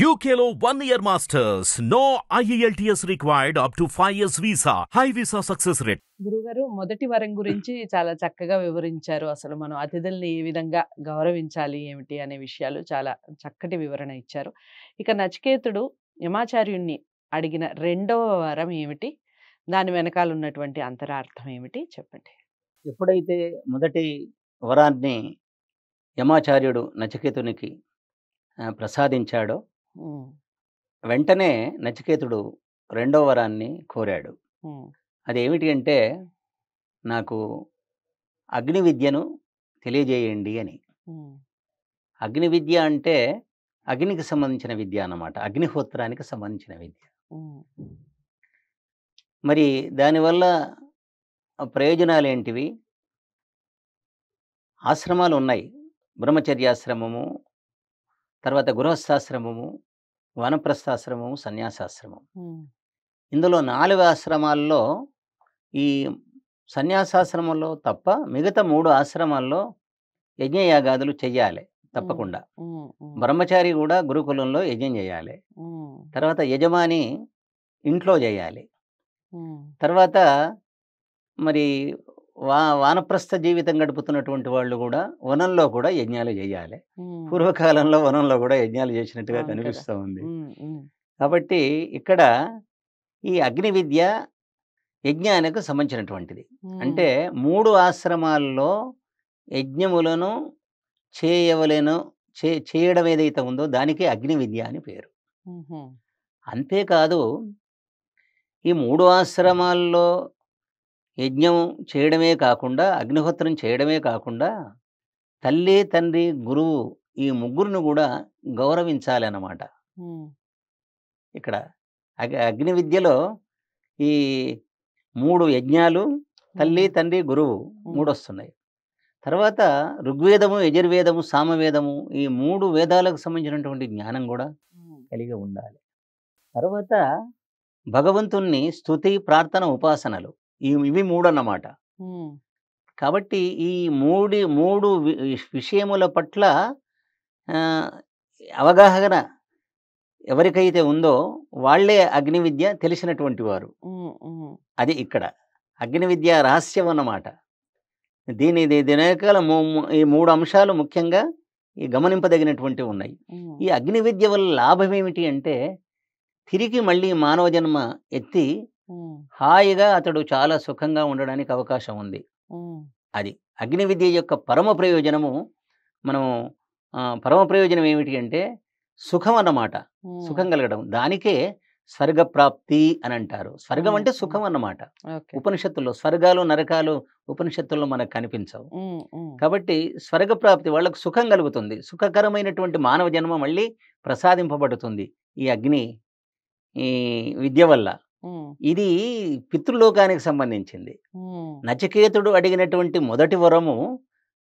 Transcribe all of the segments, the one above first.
UKLO 1 year masters. No IELTS required up to 5 years visa. High visa success rate. గురుగారు మొదటి వరం గురించి చాలా చక్కగా వివరించారు. అసలు మనం అతిథుల్ని ఏ విధంగా గౌరవించాలి ఏమిటి అనే విషయాలు చాలా చక్కటి వివరణ ఇచ్చారు. ఇక నచికేతుడు యమాచార్యుణ్ణి అడిగిన రెండవ వరం ఏమిటి? దాని వెనకాల ఉన్నటువంటి అంతరార్థం ఏమిటి చెప్పండి? ఎప్పుడైతే మొదటి వరాన్ని యమాచార్యుడు నచికేతునికి ప్రసాదించాడో ఉమ్, వెంటనే నచికేతుడు రెండో వరాన్ని కోరాడు. ఉమ్, అదేమిటి అంటే, నాకు అగ్ని విద్యను తెలియజేయండి అని. ఉమ్, అగ్ని విద్య అంటే అగ్నికి సంబంధించిన విద్య అన్నమాట, అగ్నిహోత్రానికి సంబంధించిన విద్య. ఉమ్, మరి దానివల్ల ప్రయోజనాలు ఏంటివి? ఆశ్రమాలు ఉన్నాయి, బ్రహ్మచర్యాశ్రమము, తర్వాత గృహస్థాశ్రమము, వానప్రస్థాశ్రమము, సన్యాసాశ్రమం. ఉమ్, ఇందులో 4 ఆశ్రమాల్లో ఈ సన్యాసాశ్రమంలో తప్ప మిగతా 3 ఆశ్రమాల్లో యజ్ఞయాగాదులు చెయ్యాలి తప్పకుండా. ఉమ్, ఉమ్, బ్రహ్మచారి కూడా గురుకులంలో యజ్ఞం చేయాలి. ఉమ్, తర్వాత యజమాని ఇంట్లో చేయాలి. ఉమ్, తర్వాత మరి వానప్రస్థ జీవితం గడుపుతున్నటువంటి వాళ్ళు కూడా వనంలో కూడా యజ్ఞాలు చేయాలి. ఉమ్, పూర్వకాలంలో వనంలో కూడా యజ్ఞాలు చేసినట్టుగా అవును కదా. కనిపిస్తూ ఉంది. ఉమ్, ఉమ్, కాబట్టి ఇక్కడ ఈ అగ్ని విద్య యజ్ఞానికి సంబంధించినటువంటిది. ఉమ్, అంటే 3 ఆశ్రమాల్లో యజ్ఞములను చేయడం ఏదైతే ఉందో దానికి అగ్ని విద్య అని పేరు. ఉహు, అంతేకాదు, ఈ 3 ఆశ్రమాల్లో యజ్ఞం చేయడమే కాకుండా, అగ్నిహోత్రం చేయడమే కాకుండా, తల్లి, తండ్రి, గురువు ఈ ముగ్గురిని కూడా గౌరవించాలి అన్నమాట. ఉమ్, ఇక్కడ అగ్ని విద్యలో ఈ 3 యజ్ఞాలు, తల్లి, తండ్రి, గురువు 3 వస్తున్నాయి. తర్వాత ఋగ్వేదము, యజుర్వేదము, సామవేదము ఈ 3 వేదాలకు సంబంధించినటువంటి జ్ఞానం కూడా ఉమ్, కలిగి ఉండాలి. తర్వాత భగవంతుణ్ణి స్తుతి, ప్రార్థన, ఉపాసనలు ఇవి 3 అన్నమాట. ఉమ్, కాబట్టి ఈ 3 విషయముల పట్ల ఆ, అవగాహన ఎవరికైతే ఉందో వాళ్ళే అగ్ని విద్య తెలిసినటువంటి వారు. ఉమ్, ఉమ్, అది ఇక్కడ అగ్ని విద్య రహస్యం అన్నమాట. దీని వెనకాల ఈ 3 అంశాలు ముఖ్యంగా ఈ గమనింపదగినటువంటి ఉన్నాయి. ఉమ్, ఈ అగ్ని విద్య వల్ల లాభం ఏమిటి అంటే, తిరిగి మళ్ళీ మానవ జన్మ ఎత్తి ఉమ్, హాయిగా అతడు చాలా సుఖంగా ఉండడానికి అవకాశం ఉంది. ఉమ్, అది అగ్ని విద్య యొక్క పరమ ప్రయోజనము. మనం పరమ ప్రయోజనం ఏమిటి అంటే సుఖం అన్నమాట, సుఖం కలగడం. దానికే స్వర్గప్రాప్తి అని అంటారు. స్వర్గం అంటే సుఖం అన్నమాట. ఓకే. ఉపనిషత్తుల్లో స్వర్గాలు, నరకాలు ఉపనిషత్తుల్లో మనకు కనిపించవు. ఉమ్, ఉమ్, కాబట్టి స్వర్గప్రాప్తి, వాళ్ళకు సుఖం కలుగుతుంది. సుఖకరమైనటువంటి మానవ జన్మ మళ్ళీ ప్రసాదింపబడుతుంది ఈ అగ్ని ఈ విద్య వల్ల. ఉమ్, ఇది పితృలోకానికి సంబంధించింది. ఉమ్, నచికేతుడు అడిగినటువంటి మొదటి వరము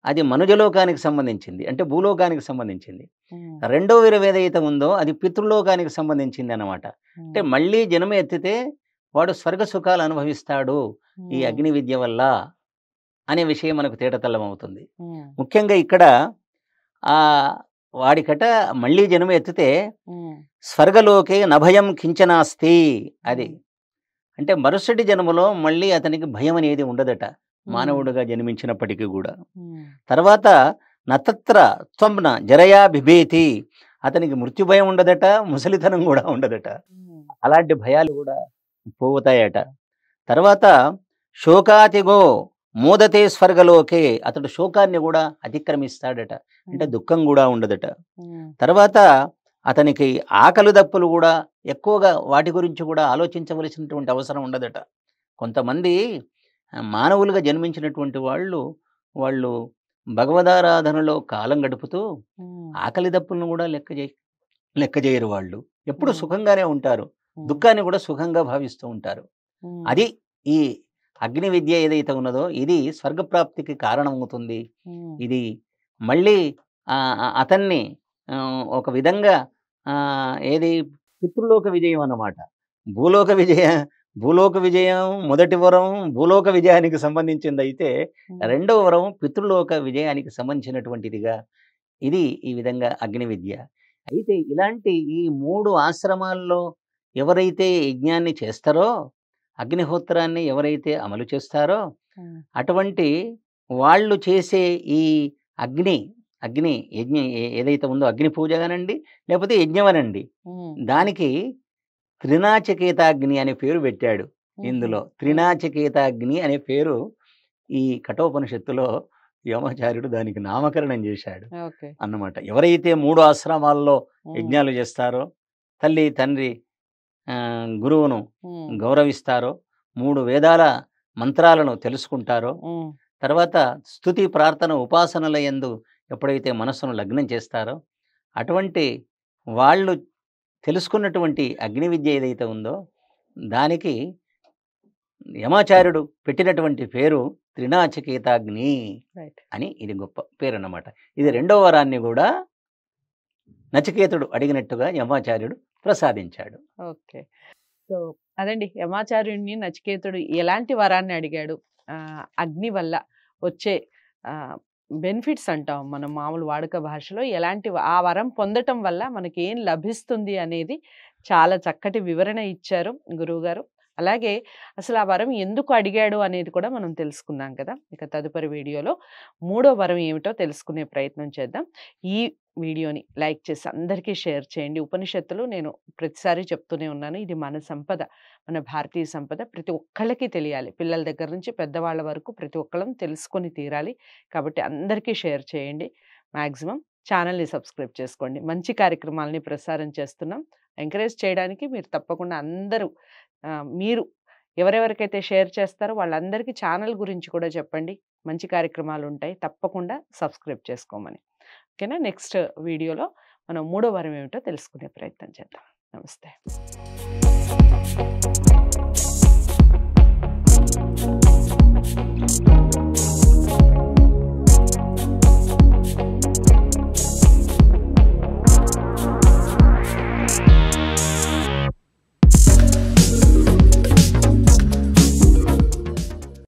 అది మనుజలోకానికి సంబంధించింది, అంటే భూలోకానికి సంబంధించింది. ఉమ్, రెండో వరం ఏదైతే ఉందో అది పితృలోకానికి సంబంధించింది అన్నమాట. అంటే మళ్ళీ జన్మ ఎత్తితే వాడు స్వర్గ సుఖాలు అనుభవిస్తాడు ఈ అగ్ని విద్య వల్ల అనే విషయం మనకు తేటతెల్లం అవుతుంది. ఉమ్, ముఖ్యంగా ఇక్కడ ఆ వాడికట మళ్ళీ జన్మ ఎత్తితే ఉమ్, స్వర్గలోకే నభయం కించనాస్తి. అది అంటే మరుసటి జన్మలో మళ్ళీ అతనికి భయం అనేది ఉండదట, మానవుడిగా జన్మించినప్పటికీ కూడా. ఉమ్, తర్వాత నతత్ర త్వంన జరయా బిభేతి, అతనికి మృత్యు భయం ఉండదట, ముసలితనం కూడా ఉండదట. ఉమ్, అలాంటి భయాలు కూడా పోతాయట. తర్వాత శోకాతిగో మోదతే స్వర్గలోకే, అతడు శోకాన్ని కూడా అతిక్రమిస్తాడట, అంటే దుఃఖం కూడా ఉండదట. ఉమ్, తర్వాత అతనికి ఆకలి దప్పులు కూడా ఎక్కువగా వాటి గురించి కూడా ఆలోచించవలసినటువంటి అవసరం ఉండదట. కొంతమంది మానవులుగా జన్మించినటువంటి వాళ్ళు భగవదారాధనలో కాలం గడుపుతూ ఉమ్, ఆకలి దప్పులను కూడా లెక్క చేయరు. వాళ్ళు ఎప్పుడు ఉమ్, సుఖంగానే ఉంటారు, ఉమ్, దుఃఖాన్ని కూడా సుఖంగా భావిస్తూ ఉంటారు. ఉమ్, అది ఈ అగ్ని విద్య ఏదైతే ఉన్నదో ఇది స్వర్గప్రాప్తికి కారణమవుతుంది. ఉమ్, ఇది మళ్ళీ అతన్ని ఒక విధంగా ఏది పితృలోక విజయం అన్నమాట. భూలోక విజయం మొదటి వరం భూలోక విజయానికి సంబంధించింది అయితే, రెండవ వరం పితృలోక విజయానికి సంబంధించినటువంటిదిగా ఇది ఈ విధంగా అగ్ని విద్య. అయితే ఇలాంటి ఈ 3 ఆశ్రమాల్లో ఎవరైతే యజ్ఞాన్ని చేస్తారో, అగ్నిహోత్రాన్ని ఎవరైతే అమలు చేస్తారో, అటువంటి వాళ్ళు చేసే ఈ అగ్ని అగ్ని యజ్ఞం ఏదైతే ఉందో అగ్ని పూజ కానండి, లేకపోతే యజ్ఞం అనండి, దానికి త్రినాచకేతాగ్ని అనే పేరు పెట్టాడు. ఇందులో త్రినాచకేతాగ్ని అనే పేరు ఈ కఠోపనిషత్తులో యమాచార్యుడు దానికి నామకరణం చేశాడు అన్నమాట. ఎవరైతే 3 ఆశ్రమాల్లో యజ్ఞాలు చేస్తారో, తల్లి తండ్రి గురువును గౌరవిస్తారో, 3 వేదాల మంత్రాలను తెలుసుకుంటారో, తర్వాత స్తుతి ప్రార్థన ఉపాసనల యందు ఎప్పుడైతే మనస్సును లగ్నం చేస్తారో, అటువంటి వాళ్ళు తెలుసుకున్నటువంటి అగ్ని విద్య ఏదైతే ఉందో దానికి యమాచార్యుడు పెట్టినటువంటి పేరు త్రినాచకేతాగ్ని అని. ఇది గొప్ప పేరు అన్నమాట. ఇది 2వ వరాన్ని కూడా నచికేతుడు అడిగినట్టుగా యమాచార్యుడు ప్రసాదించాడు. ఓకే. సో అదండి, యమాచార్యుడిని నచికేతుడు ఎలాంటి వరాన్ని అడిగాడు, అగ్ని వల్ల వచ్చే బెనిఫిట్స్ అంటాం మనం మామూలు వాడుక భాషలో, ఎలాంటి ఆ వరం పొందటం వల్ల మనకి ఏం లభిస్తుంది అనేది చాలా చక్కటి వివరణ ఇచ్చారు గురువుగారు. అలాగే అసలు ఆ వరం ఎందుకు అడిగాడు అనేది కూడా మనం తెలుసుకున్నాం కదా. ఇక తదుపరి వీడియోలో 3వ వరం ఏమిటో తెలుసుకునే ప్రయత్నం చేద్దాం. ఈ వీడియోని లైక్ చేసి అందరికీ షేర్ చేయండి. ఉపనిషత్తులు నేను ప్రతిసారి చెప్తూనే ఉన్నాను, ఇది మన సంపద, మన భారతీయ సంపద, ప్రతి ఒక్కళ్ళకి తెలియాలి. పిల్లల దగ్గర నుంచి పెద్దవాళ్ళ వరకు ప్రతి ఒక్కళ్ళం తెలుసుకొని తీరాలి. కాబట్టి అందరికీ షేర్ చేయండి. మ్యాక్సిమం ఛానల్ని సబ్స్క్రైబ్ చేసుకోండి. మంచి కార్యక్రమాలని ప్రసారం చేస్తున్నాం. ఎంకరేజ్ చేయడానికి మీరు తప్పకుండా అందరూ మీరు ఎవరెవరికైతే షేర్ చేస్తారో వాళ్ళందరికీ ఛానల్ గురించి కూడా చెప్పండి. మంచి కార్యక్రమాలు ఉంటాయి, తప్పకుండా సబ్స్క్రైబ్ చేసుకోమని. ఓకేనా? నెక్స్ట్ వీడియోలో మనం 3వ వరం ఏమిటో తెలుసుకునే ప్రయత్నం చేద్దాం. నమస్తే.